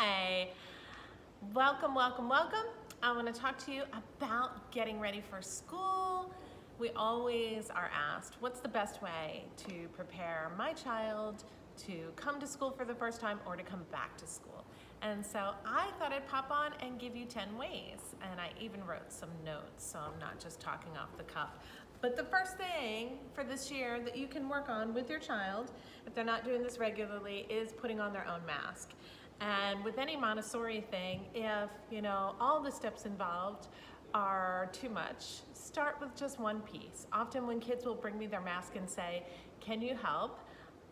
Hi, welcome, welcome, welcome. I want to talk to you about getting ready for school. We always are asked, what's the best way to prepare my child to come to school for the first time or to come back to school? And so I thought I'd pop on and give you 10 ways. And I even wrote some notes, so I'm not just talking off the cuff. But the first thing for this year that you can work on with your child, if they're not doing this regularly, is putting on their own mask. And with any Montessori thing, if all the steps involved are too much, start with just one piece. Often when kids will bring me their mask and say, can you help?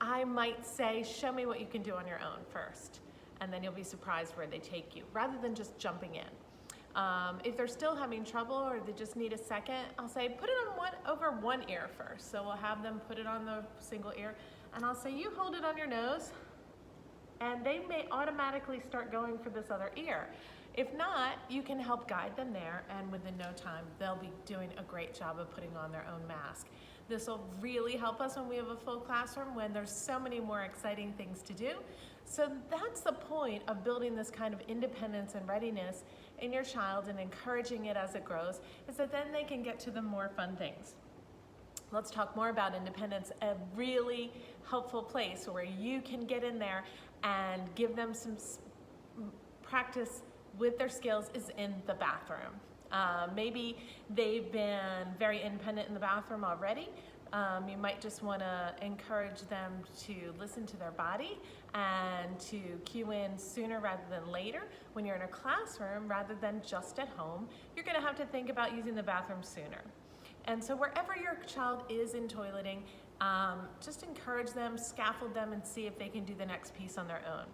I might say, show me what you can do on your own first. And then you'll be surprised where they take you, rather than just jumping in. If they're still having trouble or they just need a second, I'll say, put it on over one ear first. So we'll have them put it on the single ear, and I'll say, you hold it on your nose, and they may automatically start going for this other ear. If not, you can help guide them there, and within no time, they'll be doing a great job of putting on their own mask. This will really help us when we have a full classroom, when there's so many more exciting things to do. So that's the point of building this kind of independence and readiness in your child and encouraging it as it grows, is that then they can get to the more fun things. Let's talk more about independence. A really helpful place where you can get in there and give them some practice with their skills is in the bathroom. Maybe they've been very independent in the bathroom already. You might just want to encourage them to listen to their body and to cue in sooner rather than later. When you're in a classroom, rather than just at home, you're going to have to think about using the bathroom sooner. And so wherever your child is in toileting, just encourage them, scaffold them, and see if they can do the next piece on their own.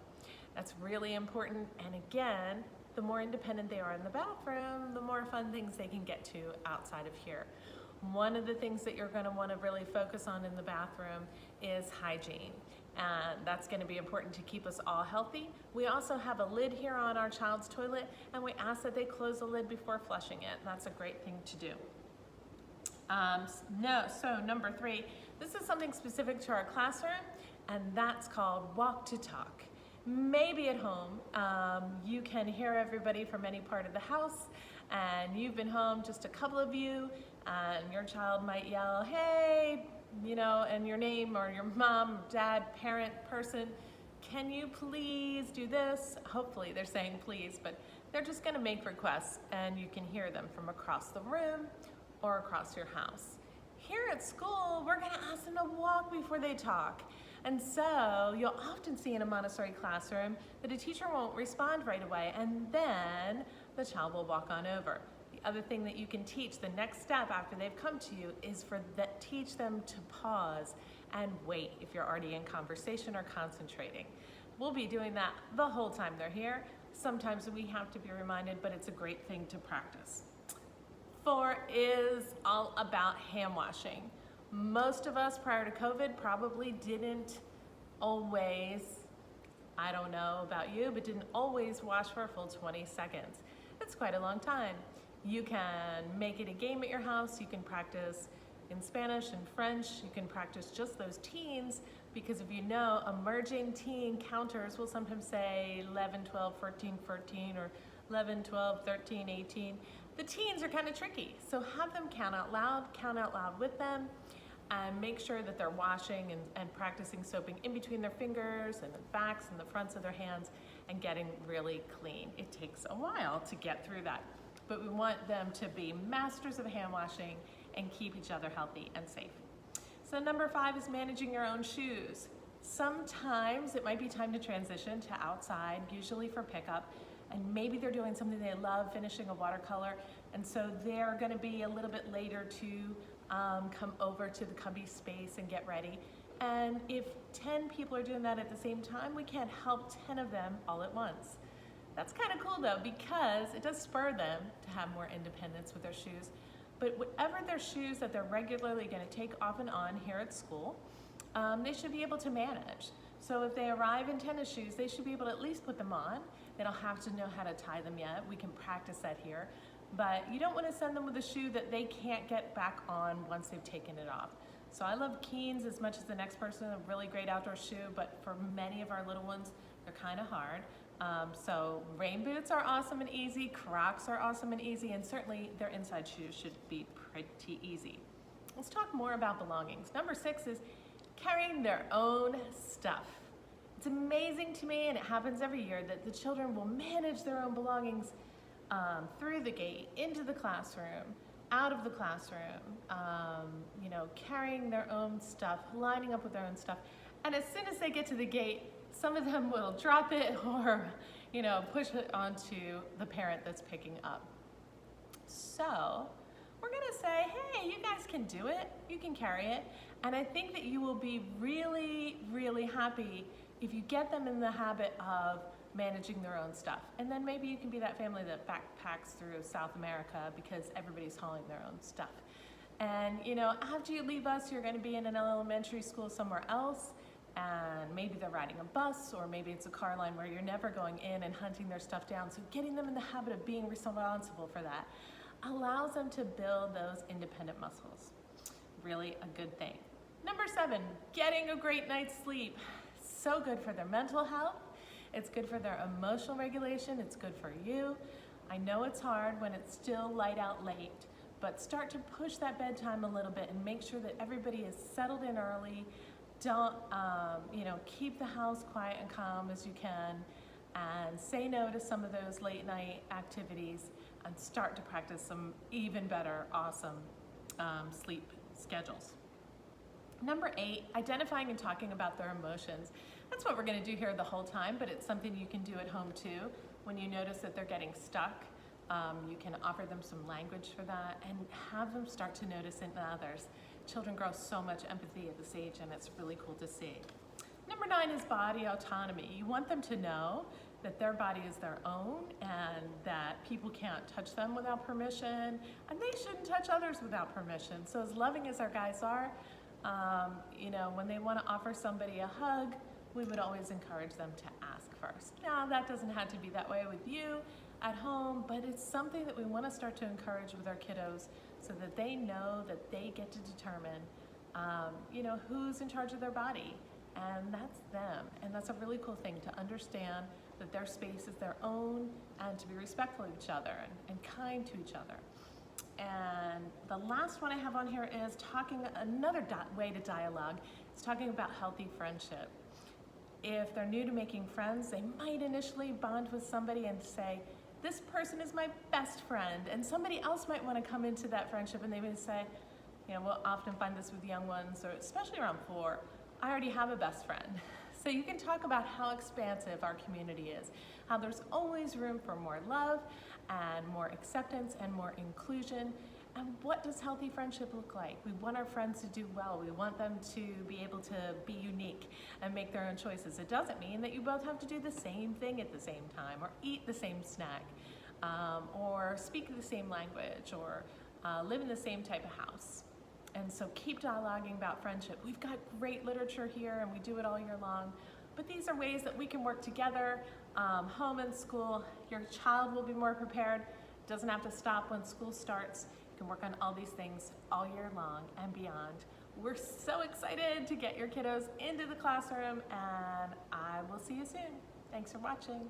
That's really important. And again, the more independent they are in the bathroom, the more fun things they can get to outside of here. One of the things that you're going to want to really focus on in the bathroom is hygiene. And that's going to be important to keep us all healthy. We also have a lid here on our child's toilet, and we ask that they close the lid before flushing it. And that's a great thing to do. So number 3, this is something specific to our classroom, and that's called walk to talk. Maybe at home, you can hear everybody from any part of the house, and you've been home, just a couple of you, and your child might yell, hey, and your name, or your mom, dad, parent, person, can you please do this? Hopefully they're saying please, but they're just gonna make requests, and you can hear them from across the room or across your house. Here at school, we're gonna ask them to walk before they talk. And so you'll often see in a Montessori classroom that a teacher won't respond right away, and then the child will walk on over. The other thing that you can teach, the next step after they've come to you, is teach them to pause and wait if you're already in conversation or concentrating. We'll be doing that the whole time they're here. Sometimes we have to be reminded, but it's a great thing to practice. 4 is all about hand washing. Most of us prior to COVID probably didn't always, I don't know about you, but didn't always wash for a full 20 seconds. It's quite a long time. You can make it a game at your house. You can practice in Spanish and French. You can practice just those teens, because if emerging teen counters will sometimes say 11, 12, 14, 14, or 11, 12, 13, 18. The teens are kind of tricky, so have them count out loud with them, and make sure that they're washing and practicing soaping in between their fingers and the backs and the fronts of their hands and getting really clean. It takes a while to get through that, but we want them to be masters of hand washing and keep each other healthy and safe. So number 5 is managing your own shoes. Sometimes it might be time to transition to outside, usually for pickup, and maybe they're doing something they love, finishing a watercolor, and so they're going to be a little bit later to come over to the cubby space and get ready. And if 10 people are doing that at the same time, we can't help 10 of them all at once. That's kind of cool though, because it does spur them to have more independence with their shoes. But whatever their shoes that they're regularly going to take off and on here at school, they should be able to manage. So if they arrive in tennis shoes, they should be able to at least put them on. They don't have to know how to tie them yet. We can practice that here. But you don't want to send them with a shoe that they can't get back on once they've taken it off. So I love Keens as much as the next person, a really great outdoor shoe, but for many of our little ones, they're kind of hard. So rain boots are awesome and easy, Crocs are awesome and easy, and certainly their inside shoes should be pretty easy. Let's talk more about belongings. Number 6 is carrying their own stuff. It's amazing to me, and it happens every year, that the children will manage their own belongings through the gate, into the classroom, out of the classroom, carrying their own stuff, lining up with their own stuff. And as soon as they get to the gate, some of them will drop it or, push it onto the parent that's picking up. So we're gonna say, hey, you guys can do it, you can carry it. And I think that you will be really, really happy if you get them in the habit of managing their own stuff. And then maybe you can be that family that backpacks through South America because everybody's hauling their own stuff. And after you leave us, you're gonna be in an elementary school somewhere else, and maybe they're riding a bus, or maybe it's a car line where you're never going in and hunting their stuff down. So getting them in the habit of being responsible for that allows them to build those independent muscles. Really a good thing. Number 7, getting a great night's sleep. So good for their mental health. It's good for their emotional regulation. It's good for you. I know it's hard when it's still light out late, but start to push that bedtime a little bit and make sure that everybody is settled in early. Don't, keep the house quiet and calm as you can, and say no to some of those late night activities and start to practice some even better, awesome sleep schedules. Number 8, identifying and talking about their emotions. That's what we're going to do here the whole time, but it's something you can do at home too. When you notice that they're getting stuck, you can offer them some language for that and have them start to notice it in others. Children grow so much empathy at this age, and it's really cool to see. Number 9 is body autonomy. You want them to know that their body is their own and that people can't touch them without permission, and they shouldn't touch others without permission. So as loving as our guys are, when they want to offer somebody a hug, we would always encourage them to ask first. Now, that doesn't have to be that way with you at home, but it's something that we want to start to encourage with our kiddos so that they know that they get to determine, who's in charge of their body, and that's them. And that's a really cool thing, to understand that their space is their own and to be respectful of each other and kind to each other. And the last one I have on here is another way to dialogue. It's talking about healthy friendship. If they're new to making friends, they might initially bond with somebody and say, this person is my best friend, and somebody else might want to come into that friendship, and they would say, we'll often find this with young ones, or especially around 4, I already have a best friend. So you can talk about how expansive our community is, how there's always room for more love and more acceptance and more inclusion. And what does healthy friendship look like? We want our friends to do well. We want them to be able to be unique and make their own choices. It doesn't mean that you both have to do the same thing at the same time, or eat the same snack, or speak the same language, or live in the same type of house. And so keep dialoguing about friendship. We've got great literature here, and we do it all year long. But these are ways that we can work together, home and school. Your child will be more prepared. It doesn't have to stop when school starts. You can work on all these things all year long and beyond. We're so excited to get your kiddos into the classroom, and I will see you soon. Thanks for watching.